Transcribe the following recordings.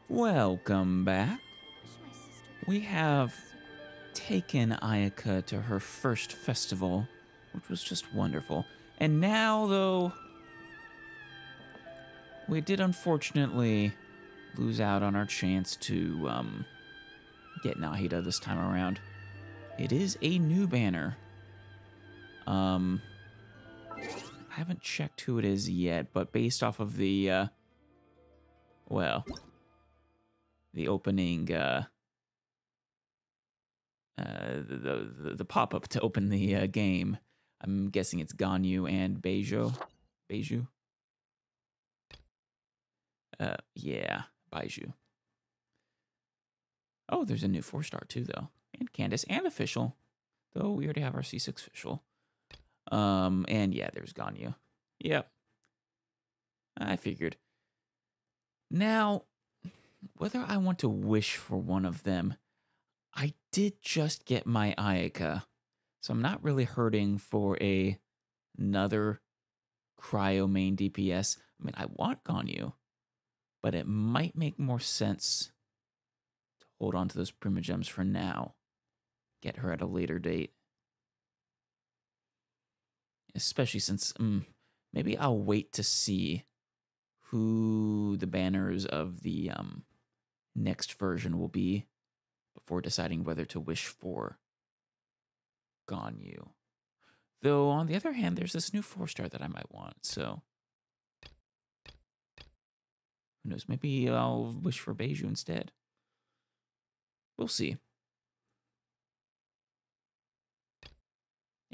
Welcome back. We have taken Ayaka to her first festival, which was just wonderful. And now, though, we did unfortunately lose out on our chance to get Nahida this time around. It is a new banner. I haven't checked who it is yet, but based off of the, well, the opening, the pop-up to open the game, I'm guessing it's Ganyu and Beiju. Beiju? Yeah, Baiju. Oh, there's a new 4-star too, though. And Candace and official. Though we already have our C6 official. And yeah, there's Ganyu. Yep. I figured. Now, whether I want to wish for one of them, I did just get my Ayaka, so I'm not really hurting for another cryo main DPS. I mean, I want Ganyu, but it might make more sense to hold on to those Primogems for now. Get her at a later date. Especially since maybe I'll wait to see who the banners of the next version will be before deciding whether to wish for Ganyu. Though, on the other hand, there's this new 4-star that I might want, so who knows? Maybe I'll wish for Beiju instead. We'll see.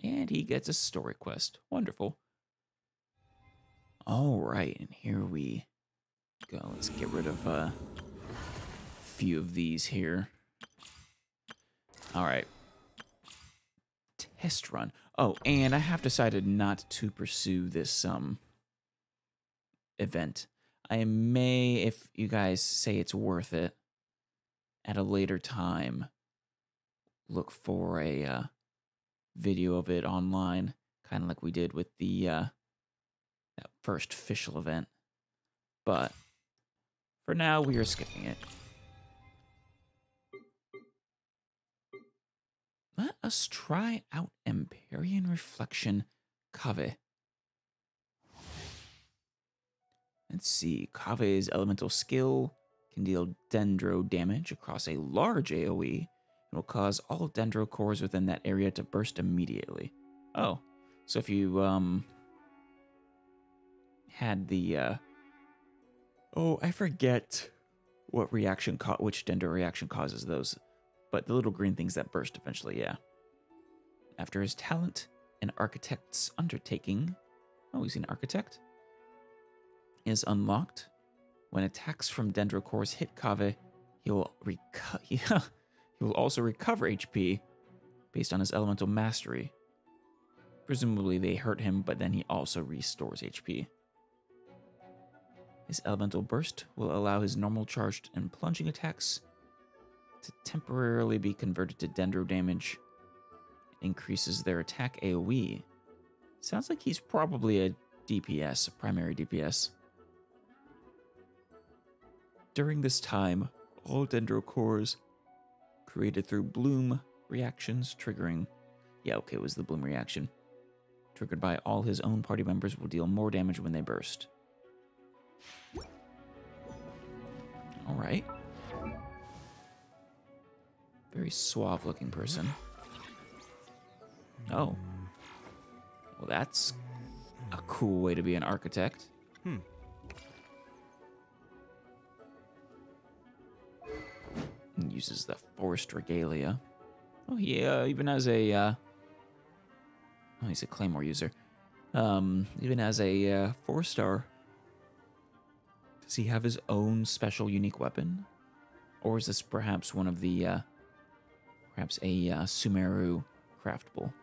And he gets a story quest. Wonderful. All right, and here we go. Let's get rid of a few of these here. All right. Test run. Oh, and I have decided not to pursue this event. I may, if you guys say it's worth it, at a later time, look for a video of it online, kind of like we did with the that first official event. But for now, we are skipping it. Let us try out Empyrean Reflection Kave. Let's see. Kave's elemental skill can deal dendro damage across a large AoE and will cause all dendro cores within that area to burst immediately. Oh, so if you had the oh, I forget what reaction which dendro reaction causes those, but the little green things that burst eventually, yeah. After his talent, an architect's undertaking. Oh, he's an architect. Is unlocked. When attacks from dendro cores hit Kave, he will also recover HP based on his elemental mastery. Presumably they hurt him, but then he also restores HP. His elemental burst will allow his normal charged and plunging attacks to temporarily be converted to dendro damage. Increases their attack AoE. Sounds like he's probably a DPS, a primary DPS. During this time, all dendro cores created through bloom reactions triggering... Yeah, okay, it was the bloom reaction. Triggered by all his own party members will deal more damage when they burst. Alright. Very suave looking person. Oh. Well, that's a cool way to be an architect. Uses the forest regalia. Oh, he even has a... oh, he's a claymore user. Even as a 4-star. Does he have his own special unique weapon? Or is this perhaps one of the... perhaps a Sumeru craftable?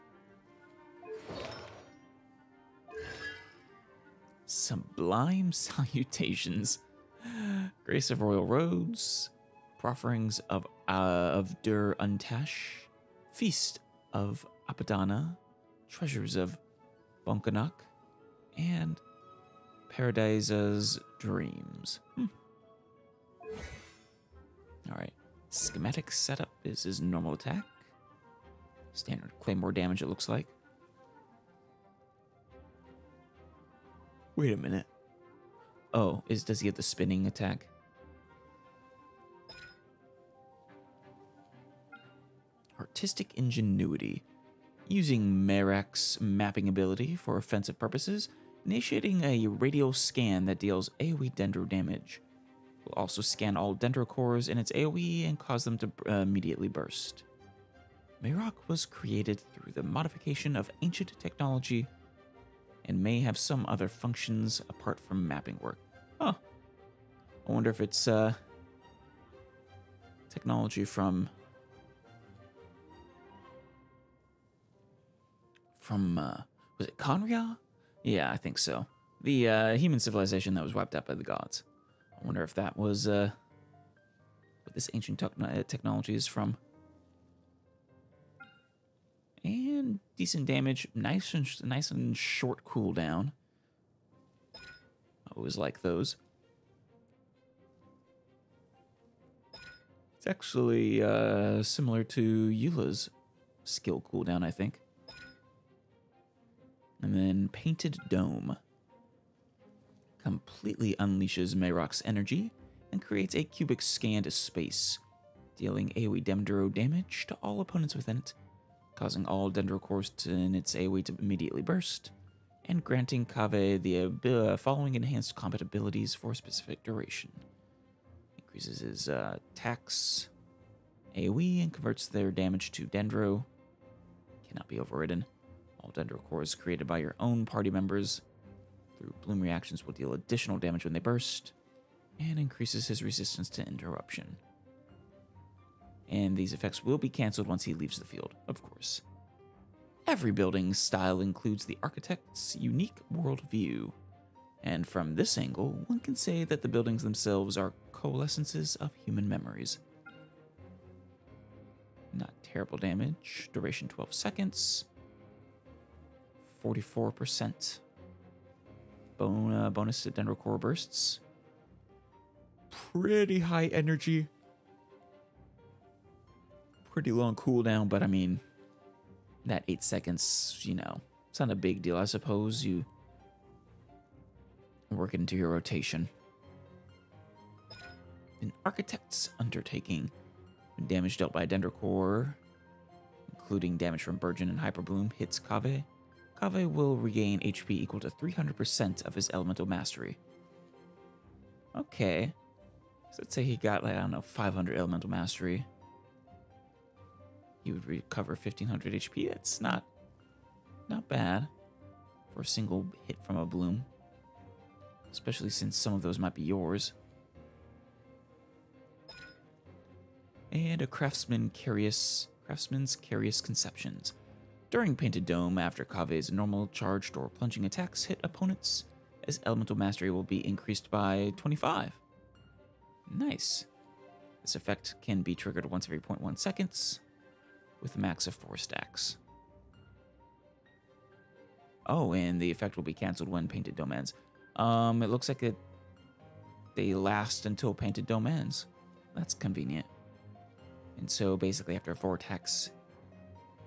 Sublime salutations. Grace of royal roads. Profferings of Dur Untash. Feast of Apadana. Treasures of Bonkanak. And Paradise's Dreams. Schematic setup is his normal attack. Standard claymore damage, it looks like. Wait a minute. Oh, does he have the spinning attack? Artistic ingenuity. Using Merak's mapping ability for offensive purposes, initiating a radial scan that deals AoE dendro damage. Will also scan all dendro cores in its AoE and cause them to immediately burst. Merak was created through the modification of ancient technology and may have some other functions apart from mapping work. Huh. I wonder if it's technology from was it Conria? Yeah, I think so. The human civilization that was wiped out by the gods. I wonder if that was what this ancient technology is from. And decent damage, nice and short cooldown. I always like those. It's actually similar to Eula's skill cooldown, I think. And then Painted Dome. Completely unleashes Merak's energy and creates a cubic scanned space, dealing AoE dendro damage to all opponents within it, causing all dendro cores in its AoE to immediately burst, and granting Kaveh the following enhanced combat abilities for a specific duration. Increases his attacks, AoE, and converts their damage to dendro. Cannot be overridden. All dendro cores created by your own party members through bloom reactions will deal additional damage when they burst, and increases his resistance to interruption. And these effects will be cancelled once he leaves the field, of course. Every building style includes the architect's unique worldview, and from this angle, one can say that the buildings themselves are coalescences of human memories. Not terrible damage, duration 12 seconds, 44% bonus to dendro core bursts. Pretty high energy. Pretty long cooldown, but I mean, that 8 seconds, you know, it's not a big deal. I suppose you work it into your rotation. An architect's undertaking. When damage dealt by a dendro core, including damage from Burgeon and Hyperbloom, hits Kaveh, Kaveh will regain HP equal to 300% of his elemental mastery. Okay. So let's say he got, like, I don't know, 500 elemental mastery. He would recover 1500 HP. That's not bad for a single hit from a bloom. Especially since some of those might be yours. And a craftsman's curious conceptions. During Painted Dome, after Kaveh's normal charged or plunging attacks hit opponents, his elemental mastery will be increased by 25. Nice. This effect can be triggered once every 0.1 seconds, with a max of 4 stacks. Oh, and the effect will be cancelled when Painted Dome ends. It looks like they last until Painted Dome ends. That's convenient. And so basically after 4 attacks,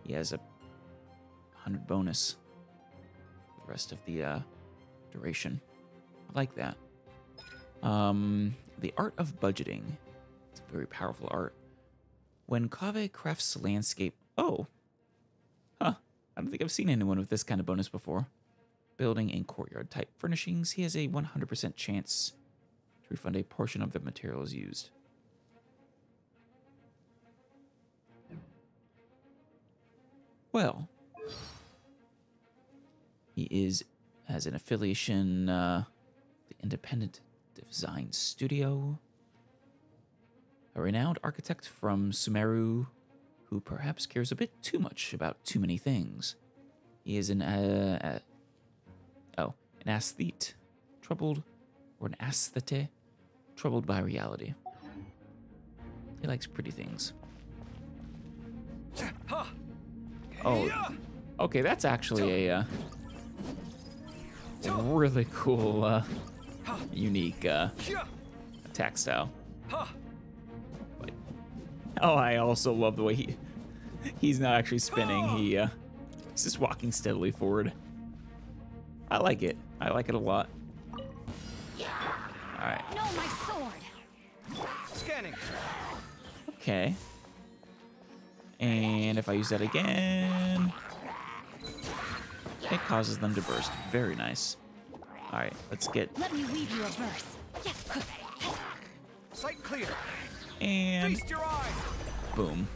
he has a 100 bonus for the rest of the duration. I like that. The art of budgeting. It's a very powerful art. When Kaveh crafts landscape... Oh. Huh. I don't think I've seen anyone with this kind of bonus before. Building and courtyard type furnishings, he has a 100% chance to refund a portion of the materials used. Well, he has an affiliation, the Independent Design Studio, a renowned architect from Sumeru who perhaps cares a bit too much about too many things. He is an aesthete, troubled by reality. He likes pretty things. Oh, okay, that's actually a really cool, unique attack style. But Oh, I also love the way he's not actually spinning. He's just walking steadily forward. I like it. I like it a lot. All right. No, my sword. Scanning. Okay. And if I use that again, it causes them to burst. Very nice. All right, let's get. Let me weave you a verse. Sight clear. And Feast your eyes. boom.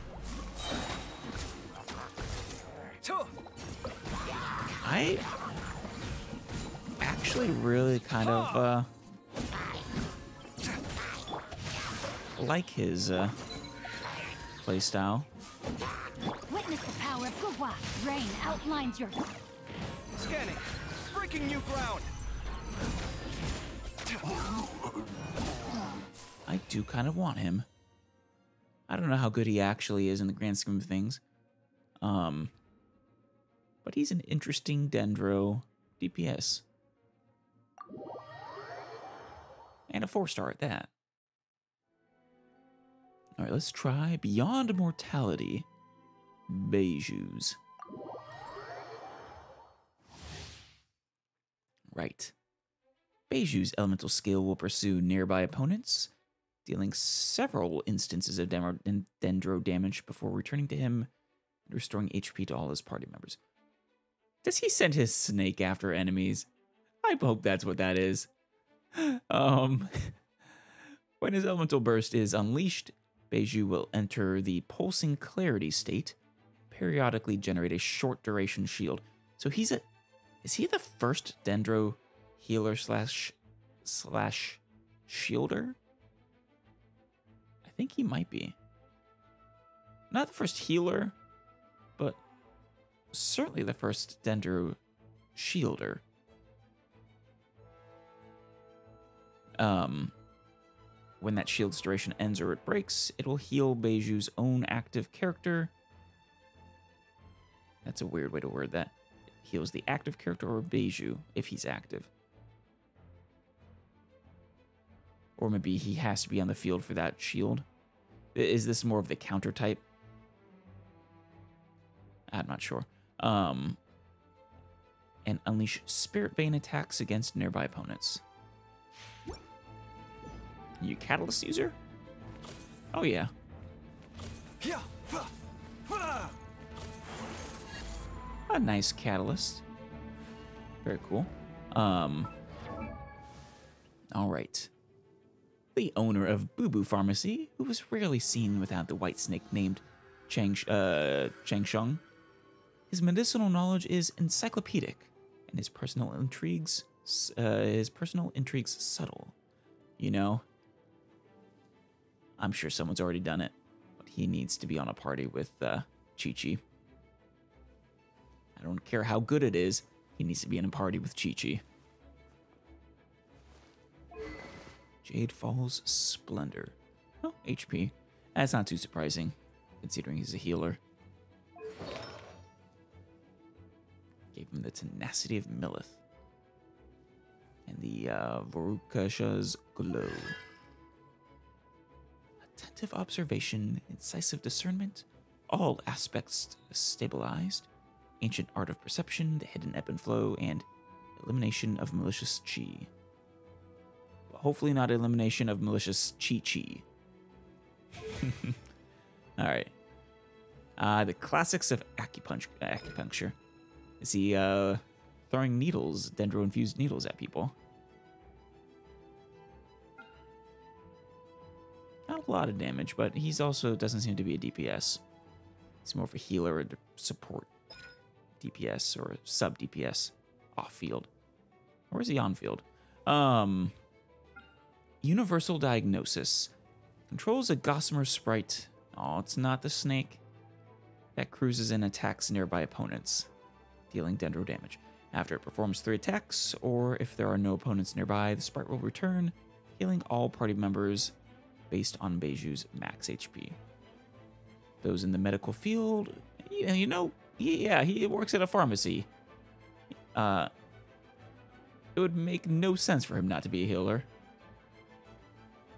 I actually really kind of like his playstyle. Witness the power of Gugwa. Rain outlines your. Scanning. Breaking new ground. I do kind of want him. I don't know how good he actually is in the grand scheme of things. But he's an interesting Dendro DPS. And a 4-star at that. All right, let's try Beyond Mortality. Beijus. Right. Beiju's elemental skill will pursue nearby opponents, dealing several instances of Dendro damage before returning to him and restoring HP to all his party members. Does he send his snake after enemies? I hope that's what that is. When his elemental burst is unleashed, Beiju will enter the pulsing clarity state, periodically generate a short duration shield. So is he the first Dendro healer slash shielder? I think he might be. Not the first healer, but certainly the first Dendro shielder. When that shield's duration ends or it breaks, it will heal Beiju's own active character. That's a weird way to word that. It heals the active character or Beiju if he's active. Or maybe he has to be on the field for that shield. Is this more of the counter type? I'm not sure. And unleash Spirit Vein attacks against nearby opponents. You Catalyst user? Oh yeah. A nice Catalyst. Very cool. All right. The owner of Boo Boo Pharmacy, who was rarely seen without the white snake named Changsheng. His medicinal knowledge is encyclopedic, and his personal intrigues subtle. You know, I'm sure someone's already done it, but he needs to be on a party with Chi-Chi. I don't care how good it is, he needs to be in a party with Chi-Chi. Jade Falls Splendor. Oh, HP. That's not too surprising, considering he's a healer. Gave him the tenacity of Millith. And the Vorukasha's glow. Attentive observation, incisive discernment, all aspects stabilized. Ancient art of perception, the hidden ebb and flow, and elimination of malicious chi. Hopefully not elimination of malicious chi-chi. Alright. The classics of acupuncture. Is he throwing needles, dendro-infused needles at people? Not a lot of damage, but he's also doesn't seem to be a DPS. He's more of a healer or support DPS or sub-DPS off-field. Or is he on-field? Universal Diagnosis. Controls a gossamer sprite. Oh, it's not the snake. That cruises and attacks nearby opponents, dealing dendro damage. After it performs 3 attacks, or if there are no opponents nearby, the sprite will return, healing all party members based on Beiju's max HP. Those in the medical field, you know, yeah, he works at a pharmacy. It would make no sense for him not to be a healer.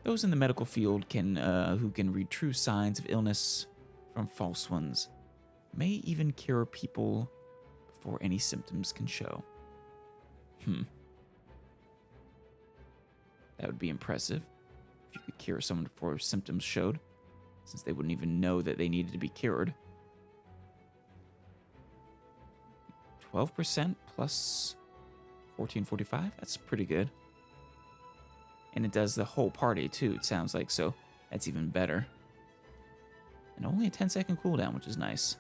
Those in the medical field who can read true signs of illness from false ones may even cure people before any symptoms can show. That would be impressive if you could cure someone before symptoms showed, since they wouldn't even know that they needed to be cured. 12% plus 1445? That's pretty good. And it does the whole party too, it sounds like, so that's even better. And only a 10-second cooldown, which is nice.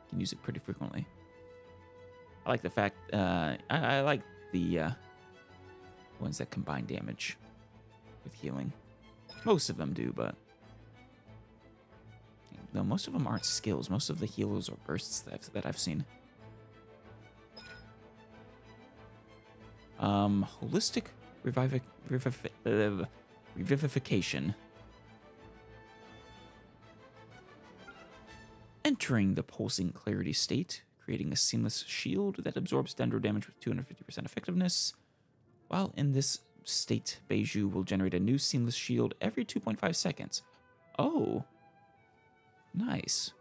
You can use it pretty frequently. I like the fact, I like the ones that combine damage with healing. Most of them do, but no, most of them aren't skills. Most of the healers are bursts that I've seen. Holistic revivification. Entering the pulsing clarity state, creating a seamless shield that absorbs dendro damage with 250% effectiveness. While in this state, Beiju will generate a new seamless shield every 2.5 seconds. Oh, nice.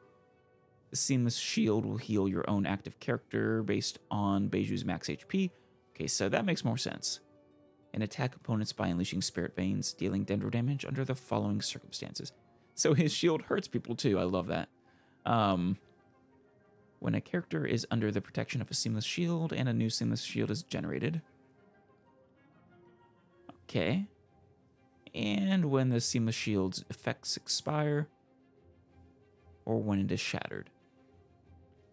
The seamless shield will heal your own active character based on Beiju's max HP. Okay, so that makes more sense. And attack opponents by unleashing spirit veins, dealing dendro damage under the following circumstances. So his shield hurts people too. I love that. When a character is under the protection of a seamless shield and a new seamless shield is generated. Okay. And when the seamless shield's effects expire, or when it is shattered.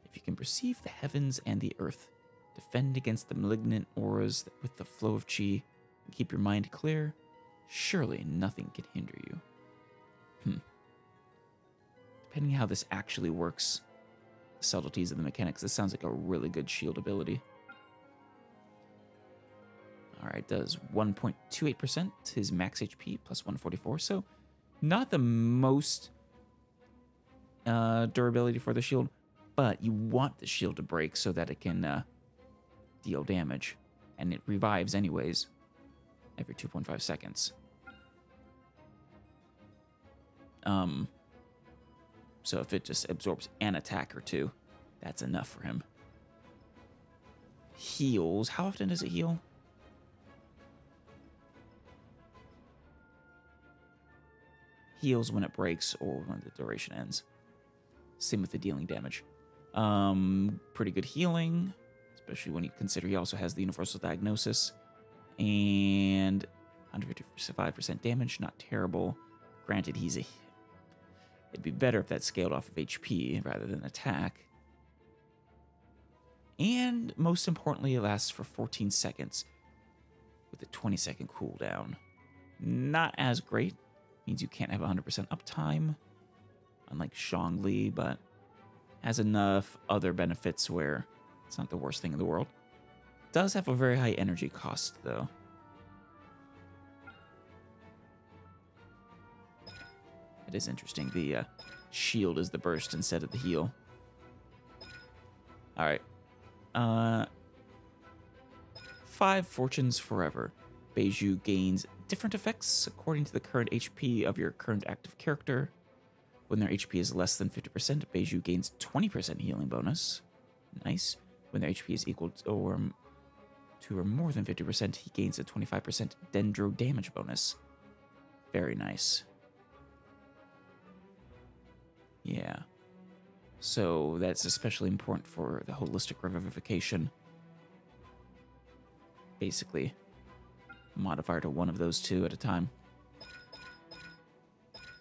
If you can perceive the heavens and the earth, defend against the malignant auras with the flow of chi, and keep your mind clear, surely nothing can hinder you. Depending on how this actually works, the subtleties of the mechanics, this sounds like a really good shield ability. Alright, does 1.28% his max HP plus 144, so not the most durability for the shield, but you want the shield to break so that it can deal damage, and it revives anyways every 2.5 seconds. So if it just absorbs an attack or two, that's enough for him. Heals. How often does it heal? Heals when it breaks or when the duration ends. Same with the dealing damage. Pretty good healing, especially when you consider he also has the universal diagnosis. And 155% damage, not terrible. Granted, it'd be better if that scaled off of HP rather than attack. And most importantly, it lasts for 14 seconds with a 20-second cooldown. Not as great. Means you can't have 100% uptime, unlike Zhongli, but has enough other benefits where it's not the worst thing in the world. Does have a very high energy cost, though. It is interesting. The shield is the burst instead of the heal. All right. 5 fortunes forever. Beiju gains different effects according to the current HP of your current active character. When their HP is less than 50%, Beiju gains 20% healing bonus. Nice. When their HP is equal to or more than 50%, he gains a 25% dendro damage bonus. Very nice. Yeah. So that's especially important for the holistic revivification. Basically, modifier to one of those two at a time.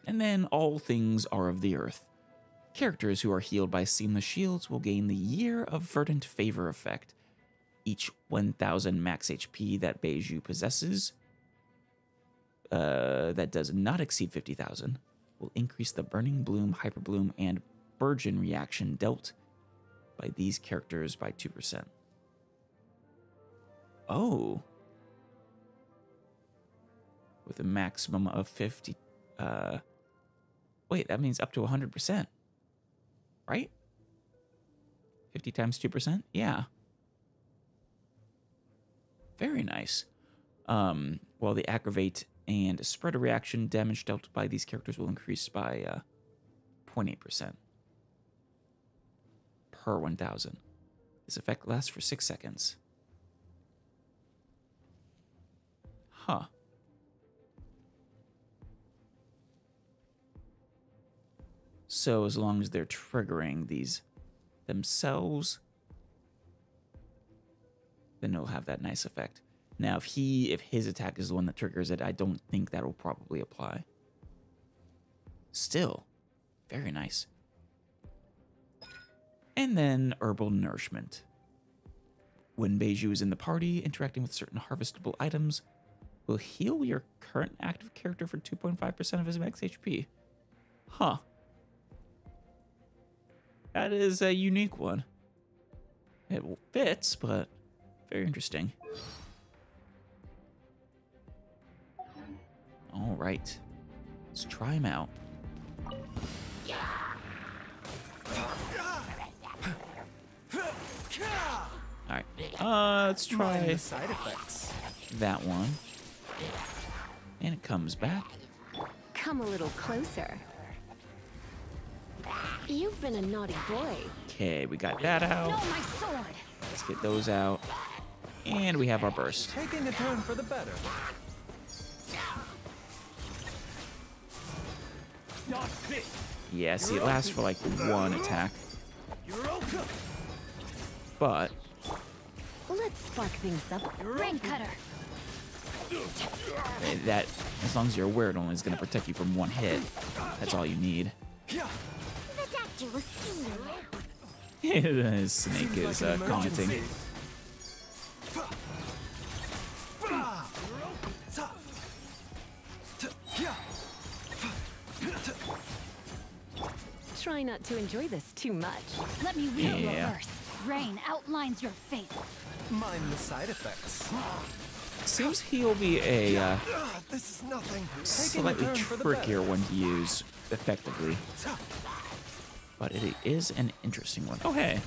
And then all things are of the earth. Characters who are healed by seamless shields will gain the Year of Verdant Favor effect. Each 1,000 max HP that Beiju possesses, that does not exceed 50,000, will increase the Burning Bloom, Hyper Bloom, and Burgeon reaction dealt by these characters by 2%. Oh. With a maximum of 50... wait, that means up to 100%. Right? 50 times 2%? Yeah. Very nice. While the aggravate And a spreader reaction, damage dealt by these characters will increase by 0.8% per 1,000. This effect lasts for 6 seconds. Huh. So as long as they're triggering these themselves, then it'll have that nice effect. Now, if his attack is the one that triggers it, I don't think that will probably apply. Still, very nice. And then Herbal Nourishment. When Beiju is in the party, interacting with certain harvestable items will heal your current active character for 2.5% of his max HP. Huh. That is a unique one. It fits, but very interesting. All right. Let's try him out. All right. Let's try The side effects. that one. And it comes back. Come a little closer. You've been a naughty boy. Okay, we got that out. No, my sword. Let's get those out. And we have our burst. Taking a turn for the better. Not fit. Yeah, see, it lasts for like one attack. Europa. But Let's spark things up. Rain cutter. that, as long as you're aware, it only is going to protect you from one hit. That's all you need. Yeah. The doctor will see you now. His snake is Like an commenting. emergency. Try not to enjoy this too much. Let me read Yeah. your verse. Rain outlines your fate. Mind the side effects. Seems he'll be a This is nothing. Taking a slightly turn for the trickier better. one to use effectively. But it is an interesting one. Oh, hey.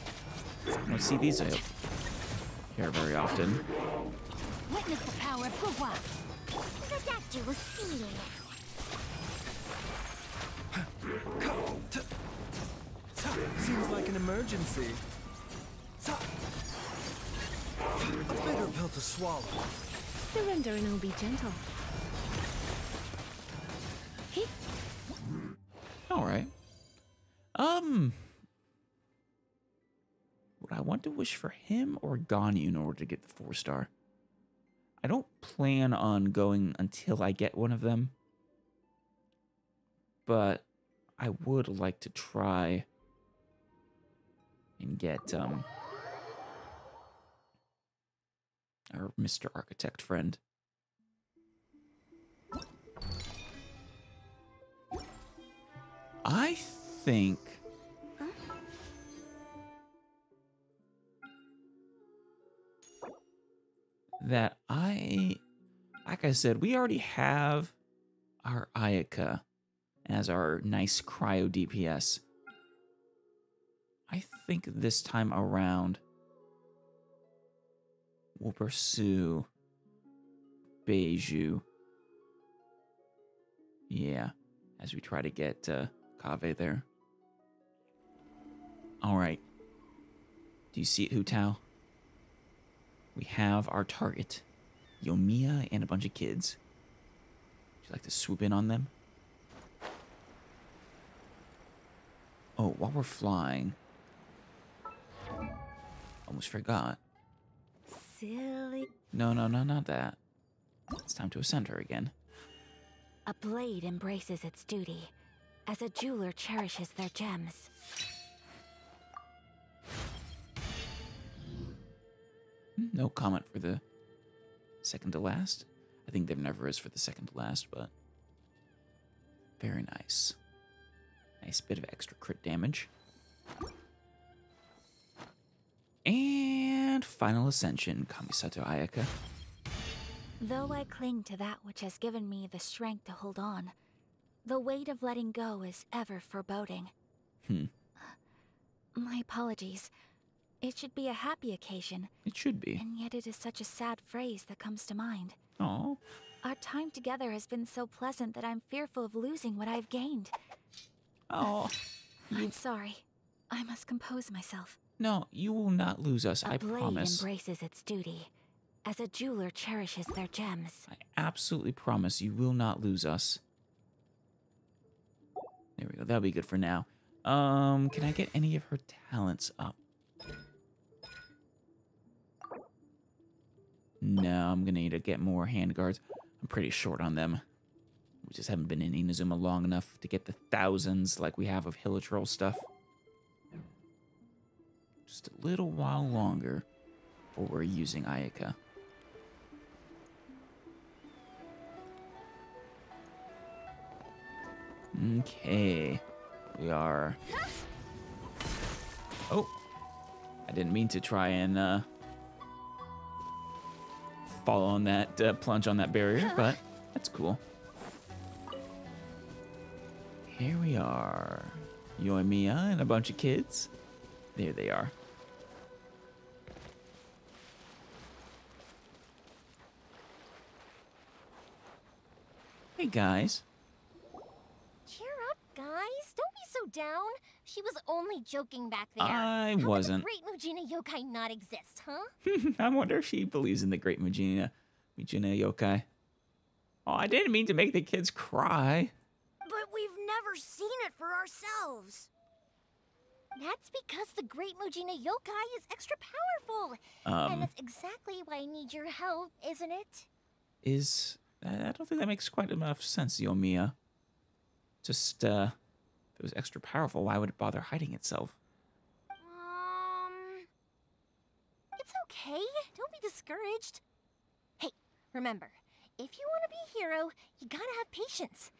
I don't see these out here very often. Witness the power of Gugwa. The doctor will see you now. Seems like an emergency. Bitter pill to swallow. Surrender and I'll be gentle. All right. Would I want to wish for him or Ganyu in order to get the 4-star? I don't plan on going until I get one of them. But I would like to try and get our Mr. Architect friend. I think that like I said, we already have our Ayaka as our nice cryo DPS. I think this time around we'll pursue Beiju. Yeah, as we try to get Kaveh there. All right. Do you see it, Hu Tao? We have our target, Yoimiya and a bunch of kids. Would you like to swoop in on them? Oh, while we're flying, almost forgot. Silly. No, not that. It's time to ascend her again. A blade embraces its duty, as a jeweler cherishes their gems. No comment for the second to last. I think there never is for the second to last, but very nice. Nice bit of extra crit damage. And final ascension, Kamisato Ayaka. Though I cling to that which has given me the strength to hold on, the weight of letting go is ever foreboding. My apologies. It should be a happy occasion, It should be. and yet it is such a sad phrase that comes to mind. Oh, Our time together has been so pleasant that I'm fearful of losing what I've gained. Oh, I'm sorry. I must compose myself. no, you will not lose us, I A blade promise. embraces its duty, as a jeweler cherishes their gems. I absolutely promise you will not lose us. There we go. That'll be good for now. Can I get any of her talents up? No, I'm gonna need to get more hand guards. I'm pretty short on them. We just haven't been in Inazuma long enough to get the thousands like we have of Hilichurl stuff. Just a little while longer before we're using Ayaka. Okay, we are... Oh, I didn't mean to try and fall on that, plunge on that barrier, but that's cool. Here we are. Yoimiya and a bunch of kids. There they are. Hey, guys. Cheer up, guys. Don't be so down. She was only joking back there. I How wasn't. could the great Mujina yokai not exist, huh? I wonder if she believes in the great Mujina yokai. Oh, I didn't mean to make the kids cry. But we've never seen it for ourselves. That's because the great Mujina yokai is extra powerful. And that's exactly why I need your help, isn't it? I don't think that makes quite enough sense, Yoimiya. Just, if it was extra powerful, why would it bother hiding itself? It's okay. Don't be discouraged. Hey, remember, if you want to be a hero, you gotta have patience.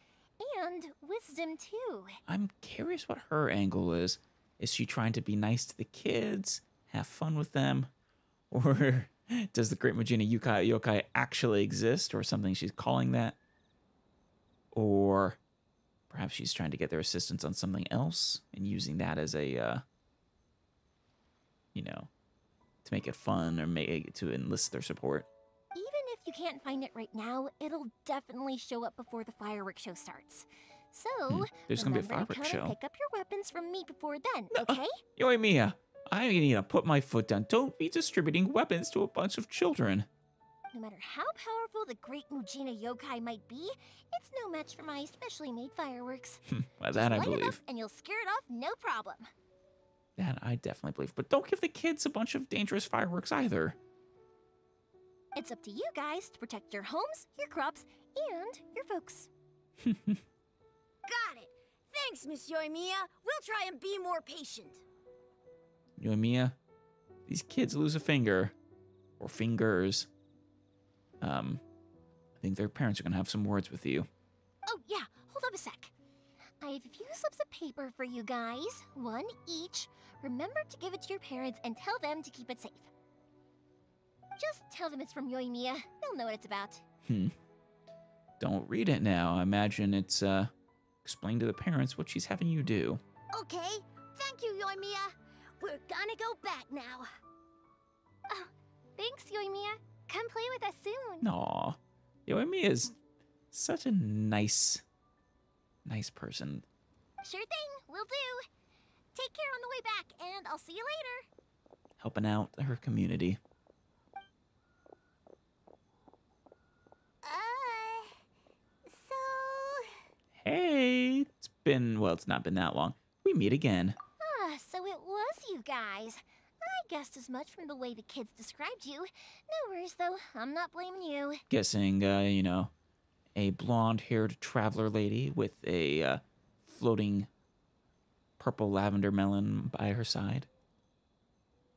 And wisdom, too. I'm curious what her angle is. Is she trying to be nice to the kids, have fun with them? Or does the great Mujina yokai actually exist, or something she's calling that? Or perhaps she's trying to get their assistance on something else and using that as a, to make it fun or to enlist their support. Even if you can't find it right now, it'll definitely show up before the fireworks show starts. So, There's gonna be a remember to fireworks come and show. pick up your weapons from me before then, okay? Yoimiya, I need to put my foot down. Don't be distributing weapons to a bunch of children. No matter how powerful the great Mujina yokai might be, it's no match for my specially made fireworks. Well, that I Light 'em up believe. and you'll scare it off, no problem. That I definitely believe. But don't give the kids a bunch of dangerous fireworks either. It's up to you guys to protect your homes, your crops, and your folks. Got it. Thanks, Miss Yoimiya. We'll try and be more patient. Yoimiya, these kids lose a finger. Or fingers. I think their parents are going to have some words with you. Oh, yeah, hold up a sec. I have a few slips of paper for you guys, one each. Remember to give it to your parents and tell them to keep it safe. Just tell them it's from Yoimiya. They'll know what it's about. Don't read it now. I imagine it's, explain to the parents what she's having you do. Okay. Thank you, Yoimiya. We're gonna go back now. Oh, thanks, Yoimiya. Come play with us soon. Aw. Yoimiya is such a nice person. Sure thing, will do. Take care on the way back, and I'll see you later. Helping out her community. Hey, it's not been that long. We meet again. So it was you guys. I guessed as much from the way the kids described you. No worries, though. I'm not blaming you. Guessing, a blonde-haired traveler lady with a floating purple lavender melon by her side.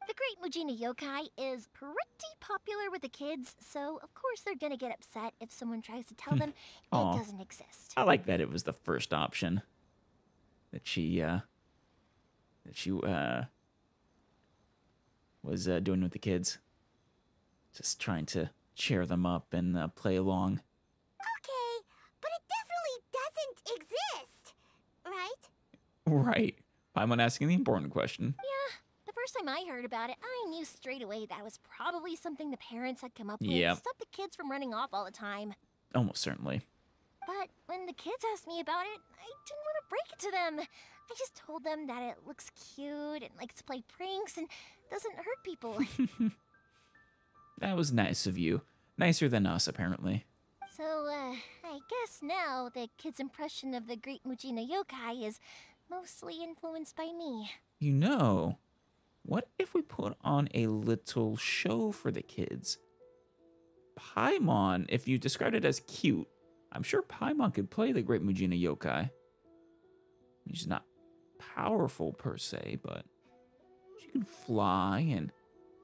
The great Mujina yokai is pretty popular with the kids, so of course they're gonna get upset if someone tries to tell them Aw. it doesn't exist. I like that it was the first option that she was doing with the kids. Just trying to cheer them up and play along. Okay, but it definitely doesn't exist, right? Right. Paimon asking the important question. Yeah, the first time I heard about it, I knew straight away that was probably something the parents had come up with Yep. to stop the kids from running off all the time. Almost certainly. But when the kids asked me about it, I didn't want to break it to them. I just told them that it looks cute and likes to play pranks and doesn't hurt people. That was nice of you. Nicer than us, apparently. So, I guess now the kids' impression of the great Mujina yokai is mostly influenced by me. You know, what if we put on a little show for the kids? Paimon, if you described it as cute, I'm sure Paimon could play the great Mujina yokai. She's not powerful per se, but she can fly and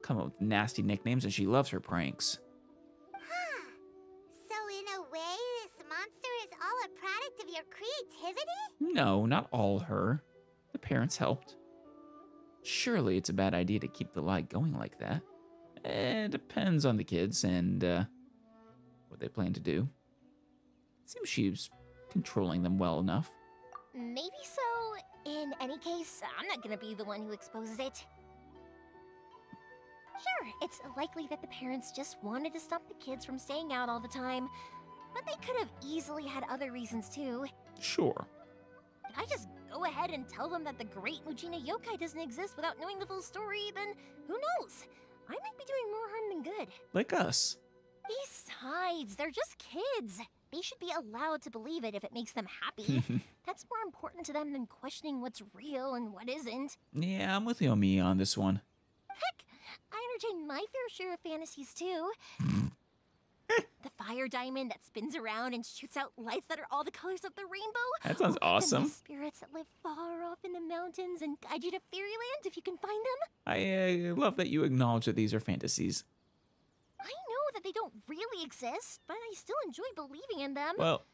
come up with nasty nicknames, and she loves her pranks. Huh. So in a way, this monster is all a product of your creativity? No, not all her. The parents helped. Surely it's a bad idea to keep the lie going like that. It depends on the kids and what they plan to do. Seems she's controlling them well enough. Maybe so. In any case, I'm not gonna be the one who exposes it. Sure, it's likely that the parents just wanted to stop the kids from staying out all the time, but they could have easily had other reasons too. Sure. If I just go ahead and tell them that the great Mujina yokai doesn't exist without knowing the full story, then who knows? I might be doing more harm than good. Like us. Besides, they're just kids. They should be allowed to believe it if it makes them happy. That's more important to them than questioning what's real and what isn't. Yeah, I'm with Yoimiya on this one. Heck, I entertain my fair share of fantasies too. The fire diamond that spins around and shoots out lights that are all the colors of the rainbow. That sounds The awesome. mist spirits that live far off in the mountains and guide you to fairyland if you can find them. I love that you acknowledge that these are fantasies. I know that they don't really exist, but I still enjoy believing in them. Well,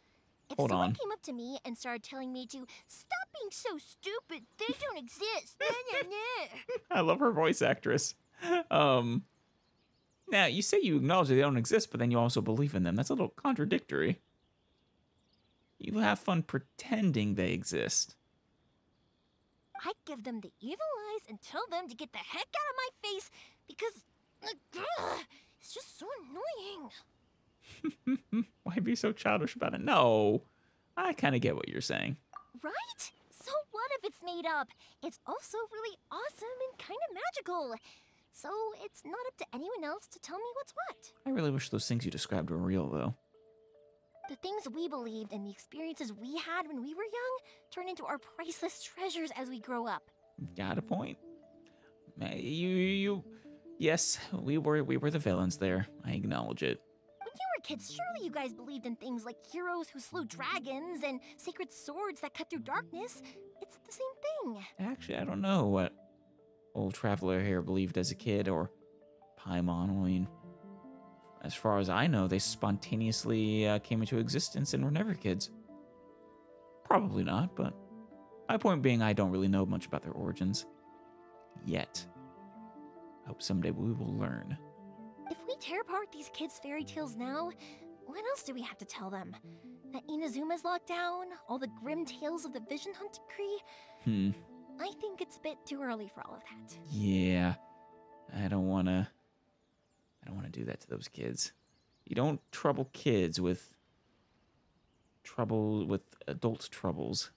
If hold someone on. came up to me and started telling me to stop being so stupid, they don't exist. Nah, nah, nah. I love her voice actress. Now, you say you acknowledge that they don't exist, but then you also believe in them. That's a little contradictory. You have fun pretending they exist. I give them the evil eyes and tell them to get the heck out of my face because it's just so annoying. Why be so childish about it? No, I kind of get what you're saying. Right? So what if it's made up? It's also really awesome and kind of magical. So it's not up to anyone else to tell me what's what. I really wish those things you described were real, though. The things we believed and the experiences we had when we were young turn into our priceless treasures as we grow up. Got a point. Yes, we were the villains there. I acknowledge it. When you were kids, surely you guys believed in things like heroes who slew dragons and sacred swords that cut through darkness. It's the same thing. Actually, I don't know what old traveler here believed as a kid, or Paimon. I mean, as far as I know, they spontaneously came into existence and were never kids. Probably not, but my point being, I don't really know much about their origins. Yet. I hope someday we will learn. If we tear apart these kids' fairy tales now, what else do we have to tell them? That Inazuma's locked down? All the grim tales of the Vision Hunt decree? I think it's a bit too early for all of that. Yeah. I don't wanna do that to those kids. You don't trouble kids with adult troubles.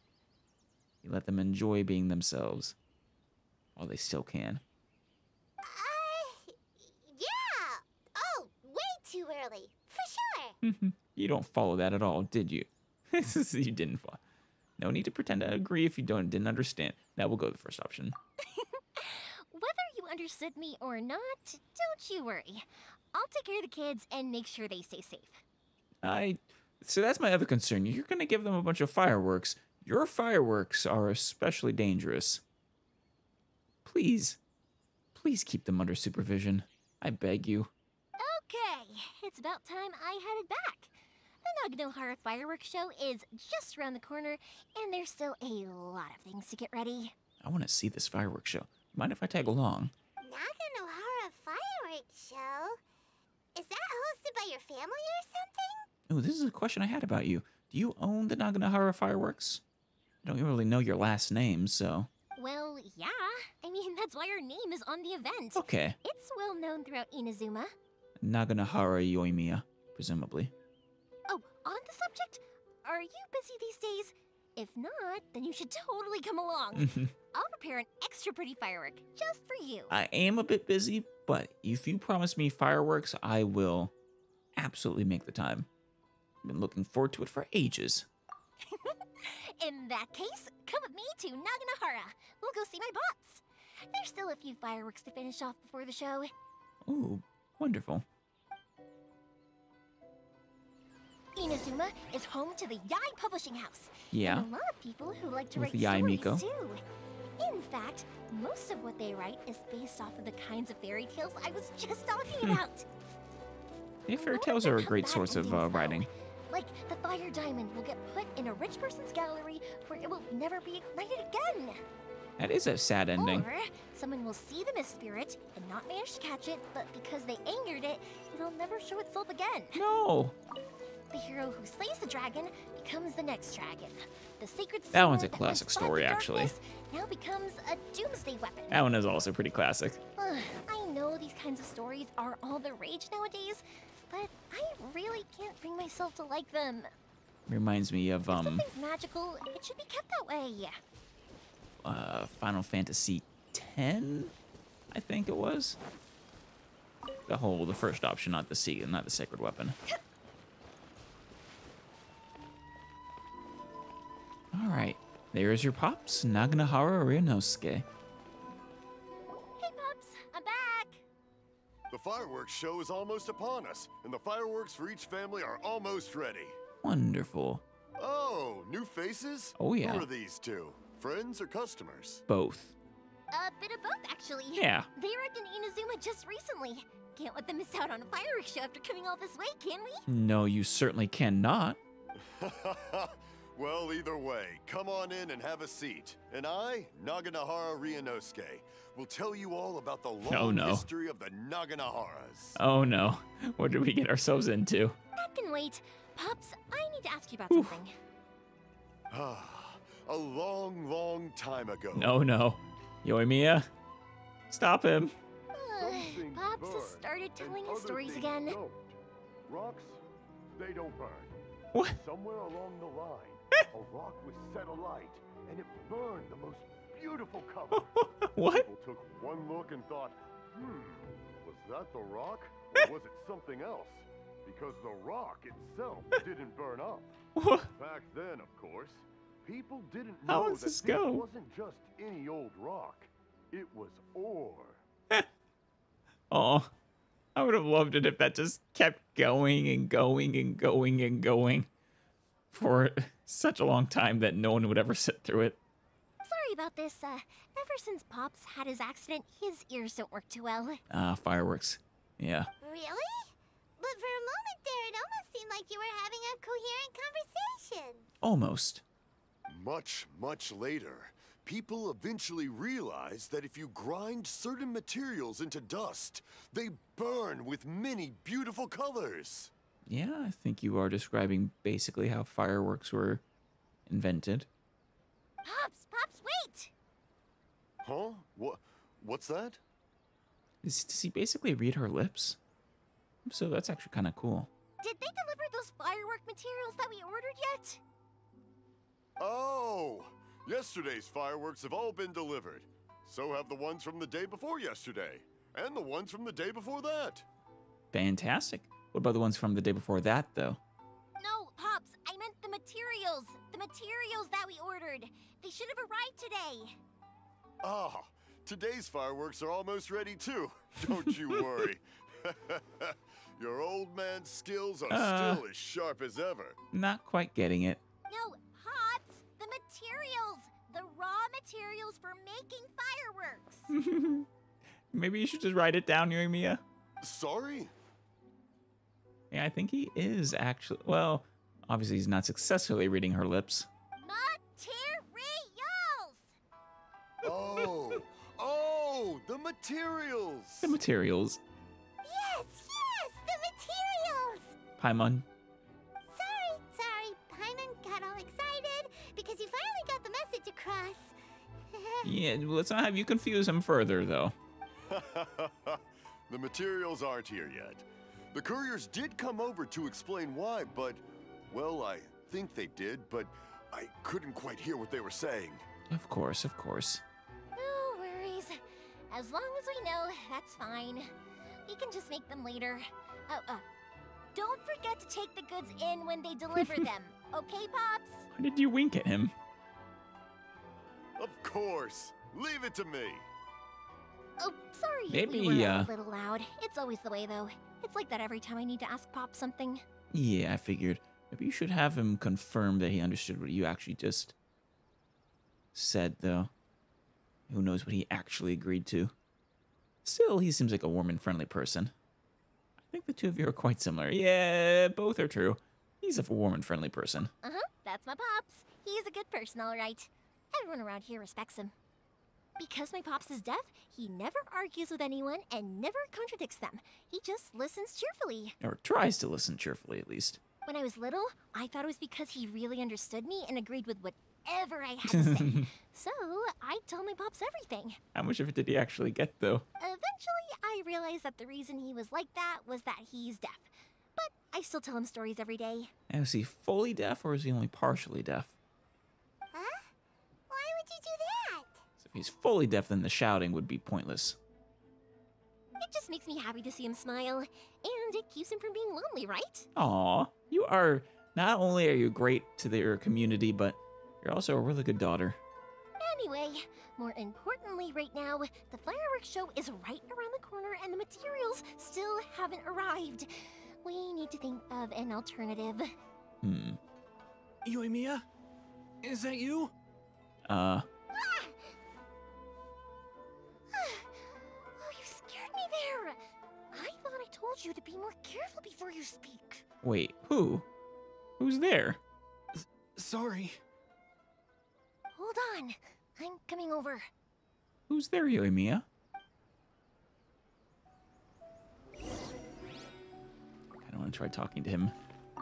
You let them enjoy being themselves while they still can. Yeah. Oh, way too early. For sure. You don't follow that at all, did you? You didn't follow. No need to pretend to agree if you didn't understand. Now we'll go to the first option. Whether you understood me or not, don't you worry. I'll take care of the kids and make sure they stay safe. So that's my other concern. You're gonna give them a bunch of fireworks. Your fireworks are especially dangerous. Please keep them under supervision. I beg you. Okay, it's about time I headed back. The Naganohara fireworks show is just around the corner, and there's still a lot of things to get ready. I want to see this fireworks show. Mind if I tag along? Naganohara fireworks show? Is that hosted by your family or something? Oh, this is a question I had about you. Do you own the Naganohara fireworks? I don't really know your last name, so... Well, yeah. I mean, that's why our name is on the event. Okay. It's well known throughout Inazuma. Naganohara Yoimiya, presumably. Oh, on the subject, are you busy these days? If not, then you should totally come along. I'll prepare an extra pretty firework just for you. I am a bit busy, but if you promise me fireworks, I will absolutely make the time. I've been looking forward to it for ages. In that case, come with me to Naganohara. We'll go see my bots. There's still a few fireworks to finish off before the show. Ooh, wonderful. Inazuma is home to the Yai Publishing House. Yeah. And a lot of people who like to With write Yai stories Miko. too. In fact, most of what they write is based off of the kinds of fairy tales I was just talking about. Yeah, fairy What tales if are a they have great bad source of endings, though? writing. Like the fire diamond will get put in a rich person's gallery where it will never be ignited again. That is a sad ending. Or someone will see the mist spirit and not manage to catch it, but because they angered it, it'll never show itself again. No. The hero who slays the dragon becomes the next dragon. The sacred That one's sword a classic once fought story, the actually. darkness Now becomes a doomsday weapon. That one is also pretty classic. I know these kinds of stories are all the rage nowadays, but I really can't bring myself to like them. Reminds me of If something's magical, it should be kept that way. Final Fantasy X, I think it was. The first option, not the sacred weapon. All right, there's your pops, Naganohara Ryunosuke. Hey, Pops, I'm back. The fireworks show is almost upon us, and the fireworks for each family are almost ready. Wonderful. Oh, new faces? Oh, yeah. Who are these two? Friends or customers? Both. A bit of both, actually. Yeah. They arrived in Inazuma just recently. Can't let them miss out on a fireworks show after coming all this way, can we? No, you certainly cannot. Well, either way, come on in and have a seat. And I, Naganohara Ryunosuke, will tell you all about the long history of the Naganoharas. Oh no, what did we get ourselves into? That can wait. Pops, I need to ask you about something. A long, long time ago. No. Yoimiya, stop him. Pops has started telling his stories again. Don't. Rocks, they don't burn. What? Somewhere along the line, a rock was set alight, and it burned the most beautiful color. What? People took one look and thought, was that the rock, or was it something else? Because the rock itself didn't burn up. What? Back then, of course, people didn't How know does that this this go? wasn't just any old rock. It was ore. Oh, I would have loved it if that just kept going and going and going and going for such a long time that no one would ever sit through it. Sorry about this. Ever since Pops had his accident, his ears don't work too well. Fireworks. Yeah. Really? But for a moment there, it almost seemed like you were having a coherent conversation. Almost. Much, much later, people eventually realized that if you grind certain materials into dust, they burn with many beautiful colors. Yeah, I think you are describing basically how fireworks were invented. Pops, wait! Huh? What's that? Does he basically read her lips? So that's actually kind of cool. Did they deliver those firework materials that we ordered yet? Oh! Yesterday's fireworks have all been delivered. So have the ones from the day before yesterday. And the ones from the day before that. Fantastic. What about the ones from the day before that, though? No, Pops, I meant the materials. The materials that we ordered. They should have arrived today. Ah, today's fireworks are almost ready too. Don't you worry. Your old man's skills are still as sharp as ever. Not quite getting it. No, Pops, the materials. The raw materials for making fireworks. Maybe you should just write it down, Yoimiya. Sorry? Yeah, I think he is actually. Well, obviously he's not successfully reading her lips. Sorry. Oh, the materials. The materials. Yes, the materials! Paimon. Sorry, Paimon got all excited because you finally got the message across. Yeah, let's not have you confuse him further, though. The materials aren't here yet. The couriers did come over to explain why, but Well, I think they did, but I couldn't quite hear what they were saying. Of course, of course. No worries. As long as we know, that's fine. We can just make them later. Don't forget to take the goods in when they deliver them. Okay, Pops? Why did you wink at him? Of course. Leave it to me. Oh, sorry if Maybe, we were a little loud. It's always the way, though. It's like that every time I need to ask Pop something. Yeah, I figured. Maybe you should have him confirm that he understood what you actually just said, though. Who knows what he actually agreed to. Still, he seems like a warm and friendly person. I think the two of you are quite similar. Yeah, both are true. He's a warm and friendly person. Uh-huh, that's my Pops. He's a good person, all right. Everyone around here respects him. Because my Pops is deaf, he never argues with anyone and never contradicts them. He just listens cheerfully. Or tries to listen cheerfully, at least. When I was little, I thought it was because he really understood me and agreed with whatever I had to say. So, I told my Pops everything. How much of it did he actually get, though? Eventually, I realized that the reason he was like that was that he's deaf. But I still tell him stories every day. And is he fully deaf, or is he only partially deaf? Huh? Why would you do that? So if he's fully deaf, then the shouting would be pointless. It just makes me happy to see him smile, and it keeps him from being lonely, right? Aw, you are, not only are you great to your community, but you're also a really good daughter. Anyway, more importantly right now, the fireworks show is right around the corner and the materials still haven't arrived. We need to think of an alternative. Yoimiya? Is that you? Oh, you scared me there. I thought I told you to be more careful before you speak. Wait, who? Who's there? Sorry. Hold on. I'm coming over. Who's there, Yoimiya? I don't want to try talking to him.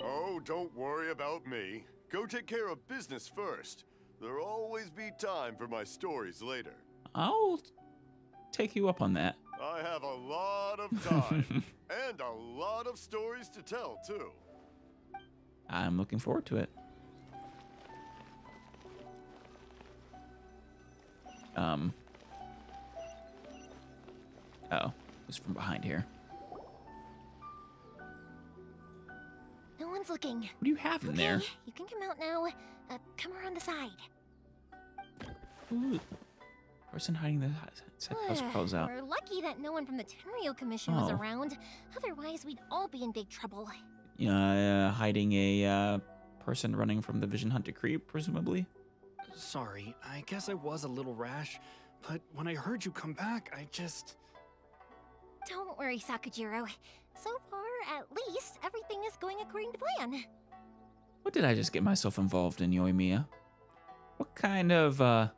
Oh, don't worry about me. Go take care of business first. There'll always be time for my stories later. I'll take you up on that. I have a lot of time and a lot of stories to tell, too. I'm looking forward to it. Oh, it's from behind here. No one's looking. What do you have in there? You can come out now. Come around the side. Ooh. Person hiding the house calls out. We're lucky that no one from the Tenryo Commission was Oh. around. Otherwise, we'd all be in big trouble. Hiding a person running from the Vision Hunt decree, presumably. Sorry, I guess I was a little rash, but when I heard you come back, I just... Don't worry, Sakujiro. So far, at least, everything is going according to plan. What did I just get myself involved in, Yoimiya? What kind of,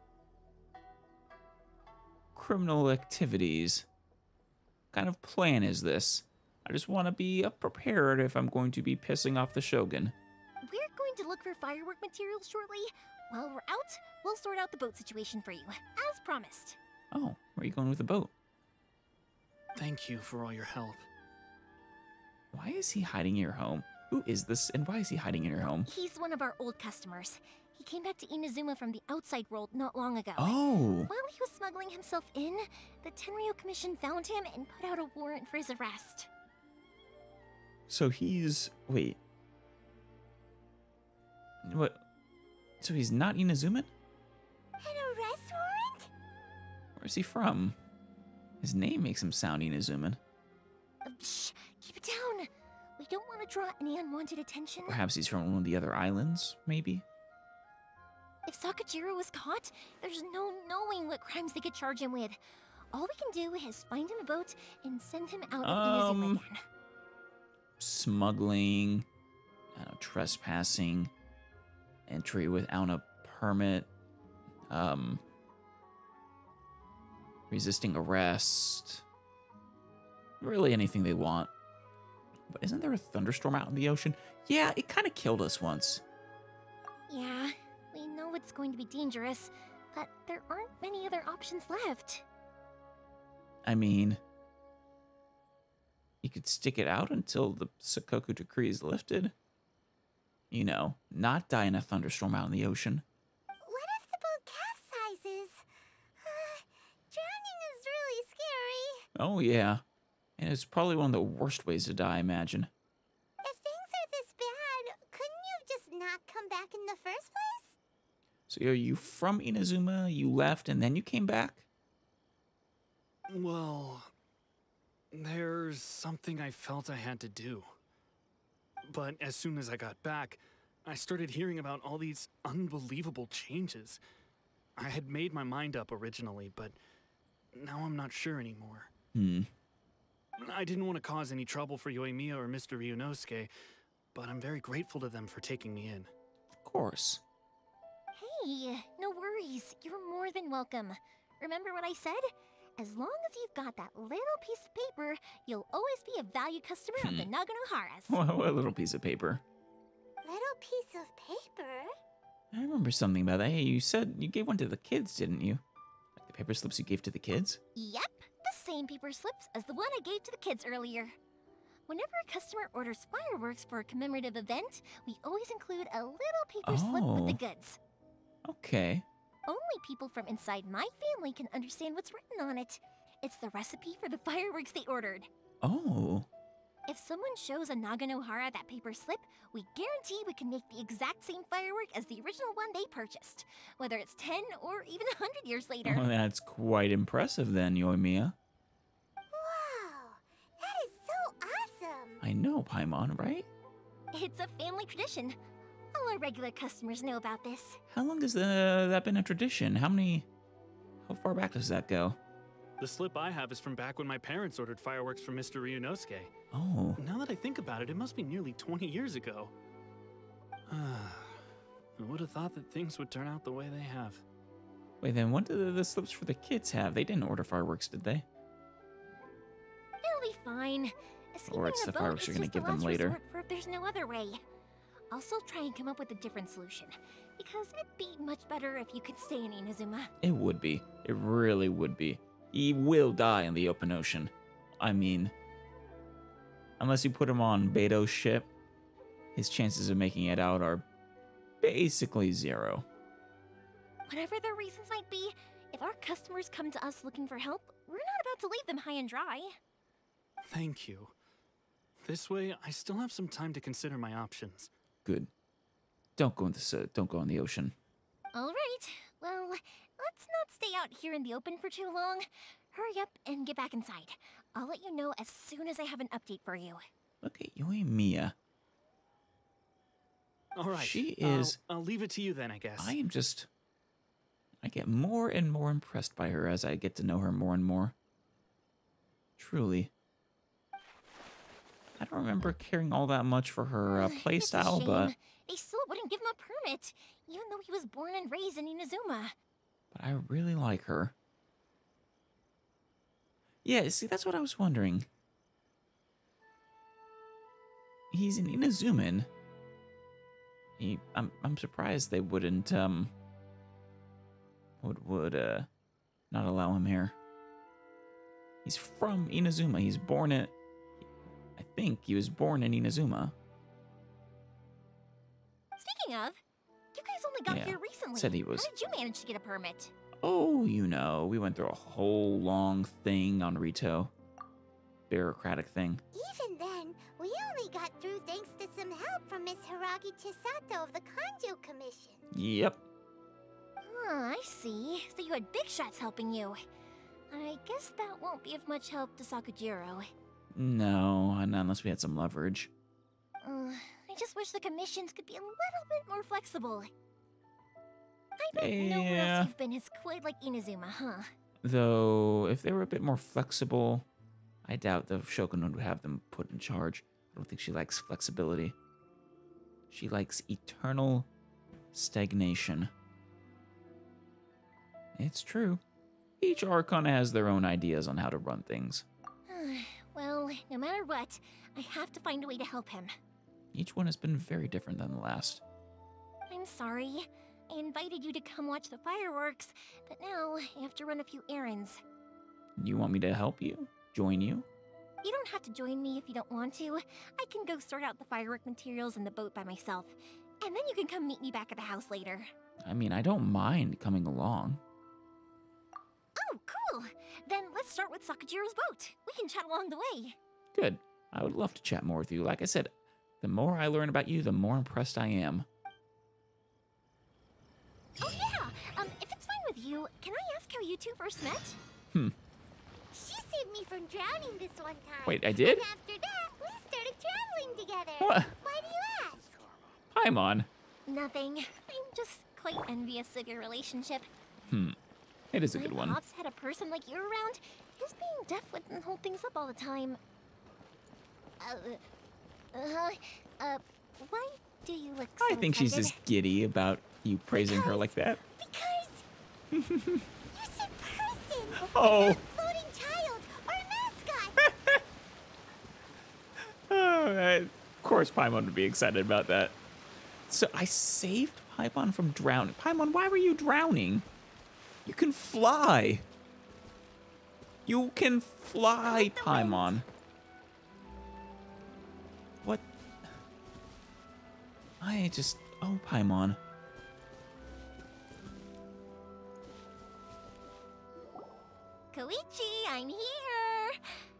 criminal activities? What kind of plan is this? I just want to be prepared if I'm going to be pissing off the Shogun. We're going to look for firework materials shortly. While we're out, we'll sort out the boat situation for you, as promised. Oh, where are you going with the boat? Thank you for all your help. Why is he hiding in your home? Who is this, and why is he hiding in your home? He's one of our old customers. He came back to Inazuma from the outside world not long ago. Oh, While he was smuggling himself in, the Tenryo Commission found him and put out a warrant for his arrest. so he's... Wait. What? So he's not Inazuman? An arrest warrant? Where's he from? His name makes him sound Inazuman. Shh, keep it down. We don't want to draw any unwanted attention. Perhaps he's from one of the other islands, maybe? If Sakujiro was caught, there's no knowing what crimes they could charge him with. All we can do is find him a boat and send him out of Inazuma again. Smuggling, trespassing, entry without a permit, resisting arrest. Really anything they want. But isn't there a thunderstorm out in the ocean? Yeah, it kind of killed us once. Yeah, we know it's going to be dangerous, but there aren't many other options left. I mean, you could stick it out until the Sakoku decree is lifted. You know, not die in a thunderstorm out in the ocean. What if the boat capsizes? Drowning is really scary. Oh, yeah. And it's probably one of the worst ways to die, I imagine. If things are this bad, couldn't you have just not come back in the first place? So are you from Inazuma, you left, and then you came back? Well, there's something I felt I had to do. But as soon as I got back, I started hearing about all these unbelievable changes. I had made my mind up originally, but now I'm not sure anymore. I didn't want to cause any trouble for Yoimiya or Mr. Ryunosuke, but I'm very grateful to them for taking me in. Of course. Hey, no worries. You're more than welcome. Remember what I said? As long as you've got that little piece of paper, you'll always be a valued customer of the Naganoharas. What little piece of paper? Little piece of paper? I remember something about that. Hey, you said you gave one to the kids, didn't you? Like the paper slips you gave to the kids? Yep, the same paper slips as the one I gave to the kids earlier. Whenever a customer orders fireworks for a commemorative event, we always include a little paper slip with the goods. Okay. Only people from inside my family can understand what's written on it. It's the recipe for the fireworks they ordered. Oh. If someone shows a Naganohara that paper slip, we guarantee we can make the exact same firework as the original one they purchased, whether it's 10 or even 100 years later. Well, that's quite impressive then, Yoimiya. Wow, that is so awesome. I know, Paimon, right? It's a family tradition. All our regular customers know about this. How long has that been a tradition? How far back does that go? The slip I have is from back when my parents ordered fireworks from Mr. Ryunosuke. Oh. Now that I think about it, it must be nearly 20 years ago. I would have thought that things would turn out the way they have. Wait, then what do the slips for the kids have? They didn't order fireworks, did they? It'll be fine. Or it's the fireworks you're gonna give them later. For if there's no other way. I'll still try and come up with a different solution, because it'd be much better if you could stay in Inazuma. It would be. It really would be. He will die in the open ocean. I mean, unless you put him on Beto's ship, his chances of making it out are basically zero. Whatever their reasons might be, if our customers come to us looking for help, we're not about to leave them high and dry. Thank you. This way, I still have some time to consider my options. Good. Don't go in the ocean. All right. Well, let's not stay out here in the open for too long. Hurry up and get back inside. I'll let you know as soon as I have an update for you. Look at Yoimiya. All right. She is... I'll leave it to you then, I guess. I get more and more impressed by her as I get to know her more and more. Truly. I don't remember caring all that much for her playstyle, but... They still wouldn't give him a permit, even though he was born and raised in Inazuma. But I really like her. Yeah, see, that's what I was wondering. He's an Inazuman. I'm surprised they wouldn't, would not allow him here. He's from Inazuma. He's born at... I think he was born in Inazuma. Speaking of, you guys only got here recently. Said he was. How did you manage to get a permit? Oh, you know, we went through a whole long thing on Rito. Bureaucratic thing. Even then, we only got through thanks to some help from Miss Hiragi Chisato of the Kanjo Commission. Yep. Ah, I see. So you had big shots helping you. I guess that won't be of much help to Sakujiro. No, not unless we had some leverage. I just wish the commissions could be a little bit more flexible. I bet nowhere else you've been is quite like Inazuma, huh? Though, if they were a bit more flexible, I doubt the Shogun would have them put in charge. I don't think she likes flexibility. She likes eternal stagnation. It's true. Each Archon has their own ideas on how to run things. Well, no matter what, I have to find a way to help him. Each one has been very different than the last. I'm sorry. I invited you to come watch the fireworks, but now I have to run a few errands. You want me to help you? Join you? You don't have to join me if you don't want to. I can go sort out the firework materials in the boat by myself. And then you can come meet me back at the house later. I mean, I don't mind coming along. Oh, cool! Then let's start with Sakajiro's boat. We can chat along the way. Good. I would love to chat more with you. Like I said, the more I learn about you, the more impressed I am. Oh yeah! If it's fine with you, can I ask how you two first met? She saved me from drowning this one time. Wait, I did? And after that, we started traveling together. What? Why do you ask? Paimon. Nothing. I'm just quite envious of your relationship. It is a good My one. pops had a person like you around. His being deaf wouldn't hold things up all the time. Why do you look so I think she's excited? just giddy about you praising her like that. Because you said person. Oh. Not floating child or mascot. Of course Paimon would be excited about that. So I saved Paimon from drowning. Paimon, why were you drowning? You can fly. You can fly, Paimon. What? Oh, Paimon. Koichi, I'm here.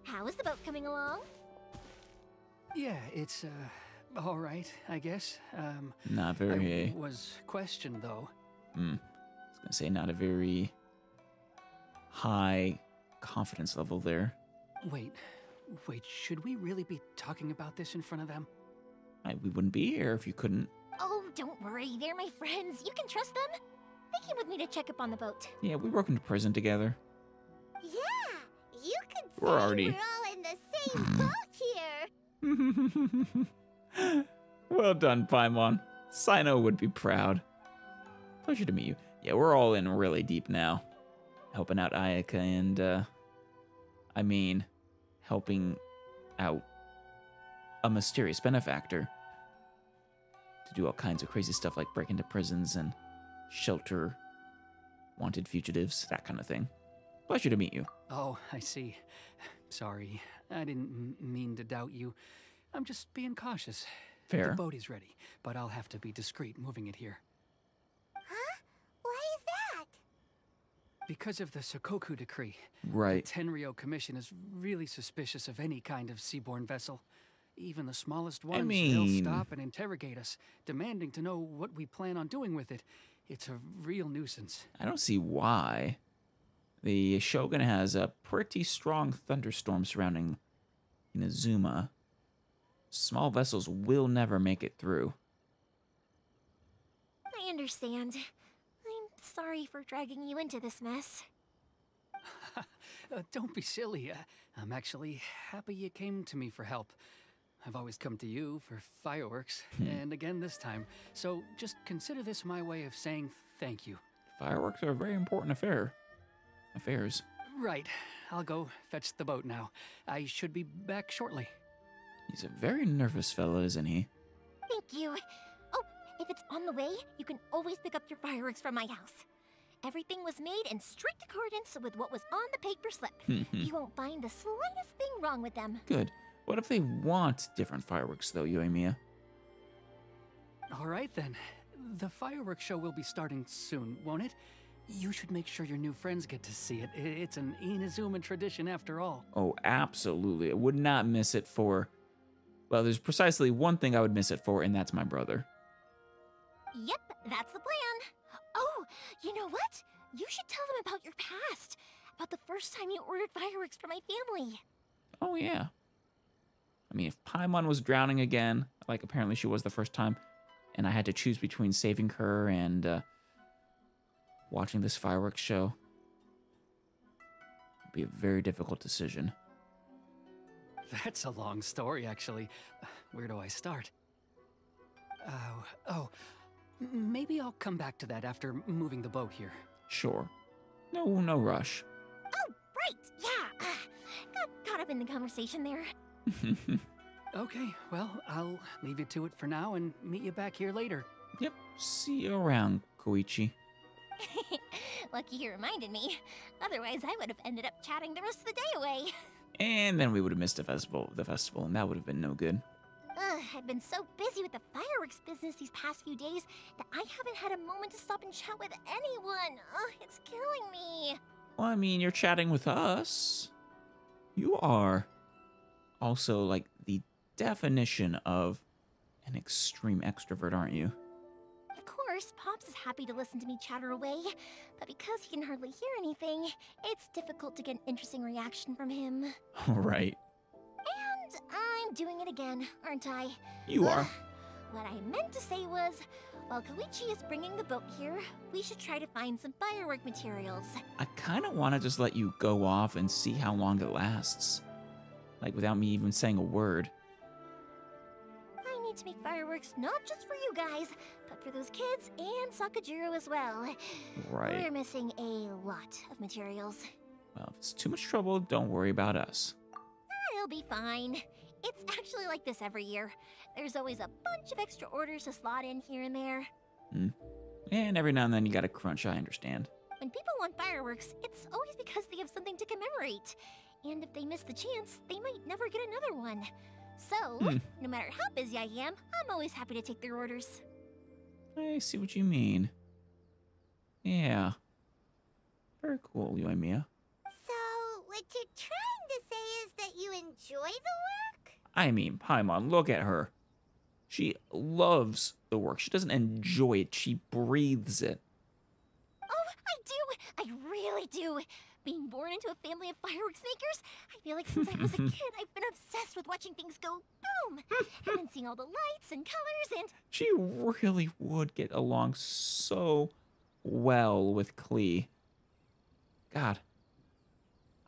How is the boat coming along? Yeah, it's, all right, I guess. Not very. I was questioned, though. I was gonna say not a very high confidence level there. Wait, should we really be talking about this in front of them? We wouldn't be here if you couldn't. Oh, don't worry. They're my friends. You can trust them. They came with me to check up on the boat. Yeah, we broke into prison together. Yeah, you could say We're already- we're all in the same boat here. Well done, Paimon. Sino would be proud. Pleasure to meet you. Yeah, we're all in really deep now. Helping out Ayaka and, helping out a mysterious benefactor to do all kinds of crazy stuff like break into prisons and shelter wanted fugitives, that kind of thing. Pleasure to meet you. Oh, I see. Sorry, I didn't mean to doubt you. I'm just being cautious. Fair. The boat is ready, but I'll have to be discreet moving it here. Huh? Why is that? Because of the Sokoku decree. Right. The Tenryo Commission is really suspicious of any kind of seaborne vessel. Even the smallest ones, mean- they'll stop and interrogate us, demanding to know what we plan on doing with it. It's a real nuisance. I don't see why. The Shogun has a pretty strong thunderstorm surrounding Inazuma. Small vessels will never make it through. I understand. I'm sorry for dragging you into this mess. Don't be silly. I'm actually happy you came to me for help. I've always come to you for fireworks, and again this time. So just consider this my way of saying thank you. Fireworks are a very important affairs. Right. I'll go fetch the boat now. I should be back shortly. He's a very nervous fella, isn't he? Thank you. Oh, if it's on the way, you can always pick up your fireworks from my house. Everything was made in strict accordance with what was on the paper slip. You won't find the slightest thing wrong with them. Good. What if they want different fireworks, though, Yoimiya? All right, then. The fireworks show will be starting soon, won't it? You should make sure your new friends get to see it. It's an Inazuma tradition after all. Oh, absolutely. I would not miss it for... Well, there's precisely one thing I would miss it for, and that's my brother. Yep, that's the plan. Oh, you know what? You should tell them about your past. About the first time you ordered fireworks for my family. Oh, yeah. I mean, if Paimon was drowning again, like apparently she was the first time, and I had to choose between saving her and watching this fireworks show, it'd be a very difficult decision. That's a long story, actually. Where do I start? Maybe I'll come back to that after moving the boat here. Sure. No rush. Oh, right, yeah. Got caught up in the conversation there. Okay, well, I'll leave you to it for now and meet you back here later. Yep, see you around, Koichi. Lucky you reminded me. Otherwise, I would have ended up chatting the rest of the day away. And then we would have missed the festival, and that would have been no good. I've been so busy with the fireworks business these past few days that I haven't had a moment to stop and chat with anyone. It's killing me. Well, I mean, you're chatting with us. You are also, like, the definition of an extreme extrovert, aren't you? Of course, Pops is happy to listen to me chatter away, but because he can hardly hear anything, it's difficult to get an interesting reaction from him. Right. And I'm doing it again, aren't I? You are. What I meant to say was, while Koichi is bringing the boat here, we should try to find some firework materials. I kind of want to just let you go off and see how long it lasts. Like, without me even saying a word. I need to make fireworks not just for you guys, but for those kids and Sakajiro as well. Right. We're missing a lot of materials. Well, if it's too much trouble, don't worry about us. I'll be fine. It's actually like this every year. There's always a bunch of extra orders to slot in here and there. And every now and then you gotta crunch, I understand. When people want fireworks, it's always because they have something to commemorate. And if they miss the chance, they might never get another one. So, no matter how busy I am, I'm always happy to take their orders. I see what you mean. Yeah. Very cool, Yoimiya. So, what you're trying to say is that you enjoy the work? I mean, Paimon, look at her. She loves the work. She doesn't enjoy it. She breathes it. Oh, I do! I really do! Being born into a family of fireworks makers, I feel like since I was a kid, I've been obsessed with watching things go boom! And then seeing all the lights and colors and... She really would get along so well with Klee. God.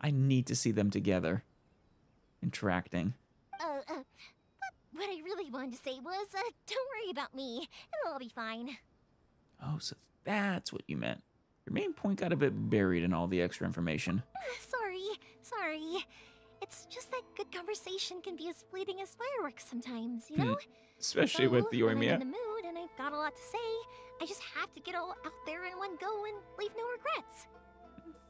I need to see them together. Interacting. What I really wanted to say was, don't worry about me. It'll all be fine. Oh, so that's what you meant. Your main point got a bit buried in all the extra information. Sorry. It's just that good conversation can be as fleeting as fireworks sometimes, you know? Especially So, with the when I'm Yoimiya. in the mood and I've got a lot to say, I just have to get all out there in one go and leave no regrets.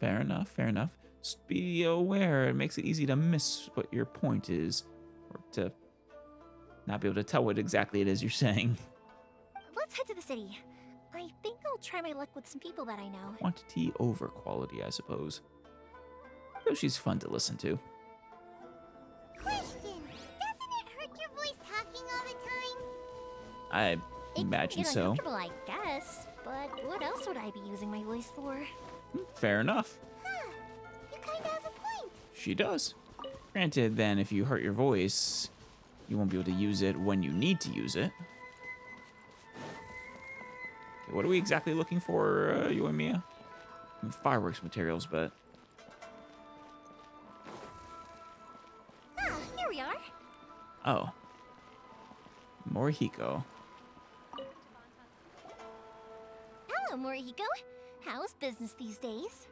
Fair enough, fair enough. Just be aware, it makes it easy to miss what your point is. Or to not be able to tell what exactly it is you're saying. Let's head to the city. I think I'll try my luck with some people that I know. Quantity over quality, I suppose. Though she's fun to listen to. Question, doesn't it hurt your voice talking all the time? I It can imagine get so. uncomfortable, I guess. But what else would I be using my voice for? Fair enough. Huh, you kinda have a point. She does. Granted, then, if you hurt your voice, you won't be able to use it when you need to use it. Okay, what are we exactly looking for, Yoimiya? I mean, fireworks materials, but... Here we are. Oh. Morihiko. Hello, Morihiko. How's business these days?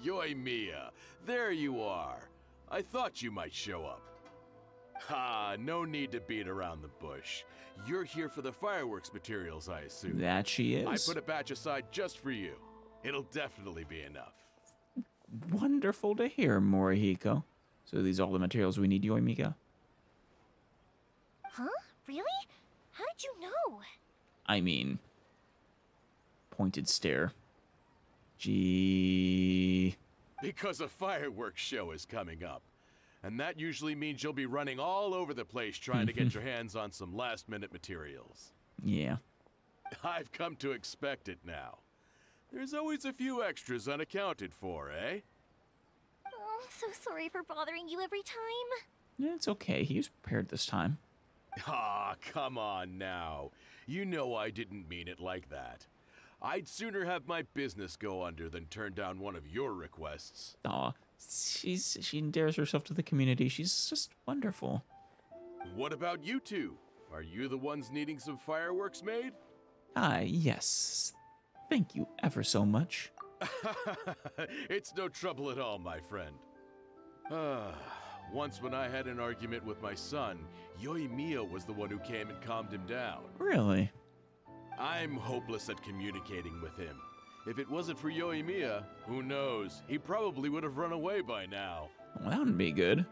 Yoimiya, there you are. I thought you might show up. Ha, no need to beat around the bush. You're here for the fireworks materials, I assume. That she is. I put a batch aside just for you. It'll definitely be enough. Wonderful to hear, Morihiko. So these are all the materials we need, Yoimiya? Huh? Really? How did you know? I mean... Pointed stare. Gee... Because a fireworks show is coming up. And that usually means you'll be running all over the place trying to get your hands on some last-minute materials. Yeah. I've come to expect it now. There's always a few extras unaccounted for, eh? Oh, I'm so sorry for bothering you every time. It's okay. He was prepared this time. Ah, come on now. You know I didn't mean it like that. I'd sooner have my business go under than turn down one of your requests. Aw, she endears herself to the community. She's just wonderful. What about you two? Are you the ones needing some fireworks made? Ah, yes. Thank you ever so much. It's no trouble at all, my friend. Once when I had an argument with my son, Yoimiya was the one who came and calmed him down. Really? I'm hopeless at communicating with him. If it wasn't for Yoimiya, who knows, he probably would have run away by now. Well, that would be good.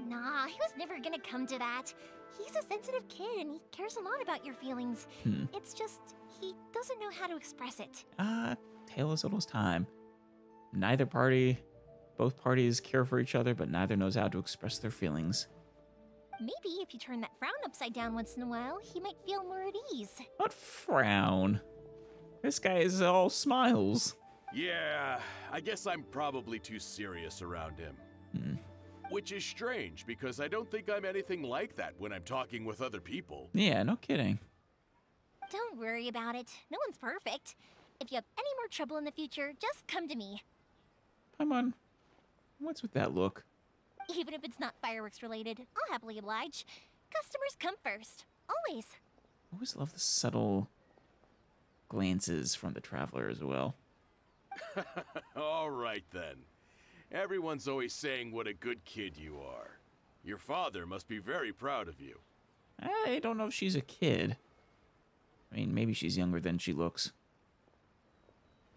Nah, he was never gonna come to that. He's a sensitive kid and he cares a lot about your feelings. It's just, he doesn't know how to express it. Tale as old as time. Both parties care for each other, but neither knows how to express their feelings. Maybe if you turn that frown upside down once in a while, he might feel more at ease. What frown? This guy is all smiles. Yeah, I guess I'm probably too serious around him. Which is strange, because I don't think I'm anything like that when I'm talking with other people. Yeah, no kidding. Don't worry about it. No one's perfect. If you have any more trouble in the future, just come to me. Paimon, what's with that look? Even if it's not fireworks related, I'll happily oblige. Customers come first. Always. I always love the subtle glances from the traveler as well. All right, then. Everyone's always saying what a good kid you are. Your father must be very proud of you. I don't know if she's a kid. I mean, maybe she's younger than she looks.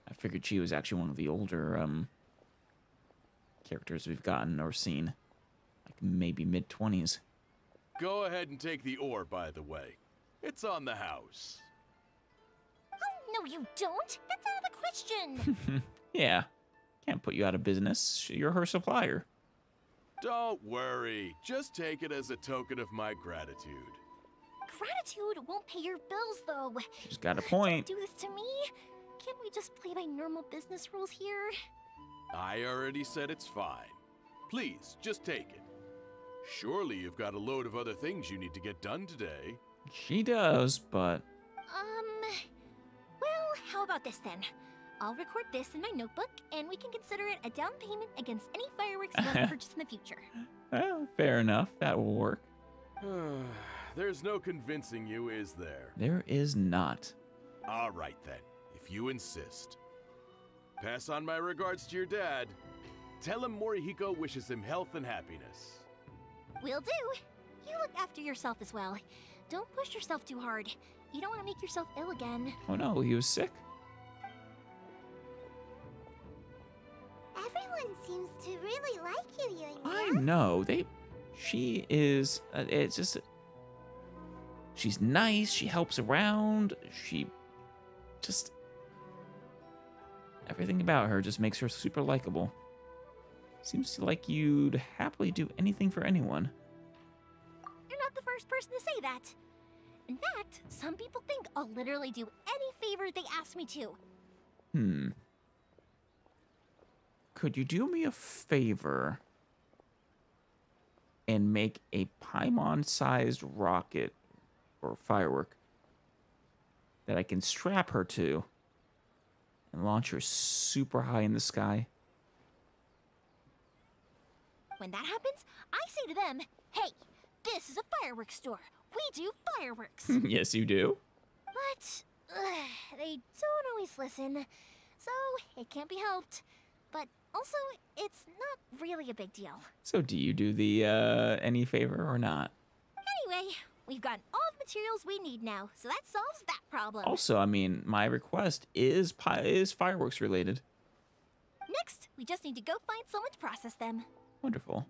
I figured she was actually one of the older characters we've gotten or seen. Like maybe mid-20s. Go ahead and take the ore, by the way. It's on the house. Oh, no you don't. That's out of the question. Yeah. Can't put you out of business. You're her supplier. Don't worry. Just take it as a token of my gratitude. Gratitude won't pay your bills, though. She's got a point. Don't do this to me. Can't we just play by normal business rules here? I already said it's fine. Please, just take it. Surely you've got a load of other things you need to get done today. She does, but... Well, how about this then? I'll record this in my notebook, and we can consider it a down payment against any fireworks you want to purchase in the future. Well, fair enough. That will work. There's no convincing you, is there? There is not. All right, then, if you insist. Pass on my regards to your dad. Tell him Morihiko wishes him health and happiness. Will do. You look after yourself as well. Don't push yourself too hard. You don't want to make yourself ill again. Oh no, he was sick? Everyone seems to really like you, Yoimiya. I know. She is... it's just... She's nice. She helps around. She just... Everything about her just makes her super likable. Seems like you'd happily do anything for anyone. You're not the first person to say that. In fact, some people think I'll literally do any favor they ask me to. Could you do me a favor and make a Paimon-sized rocket or firework that I can strap her to and launch her super high in the sky? When that happens, I say to them, hey, this is a fireworks store. We do fireworks. Yes, you do. But they don't always listen, so it can't be helped. But also, it's not really a big deal. So do you do the any favor or not? Anyway, we've gotten all the materials we need now, so that solves that problem. Also, I mean, my request is fireworks related. Next, we just need to go find someone to process them. Wonderful.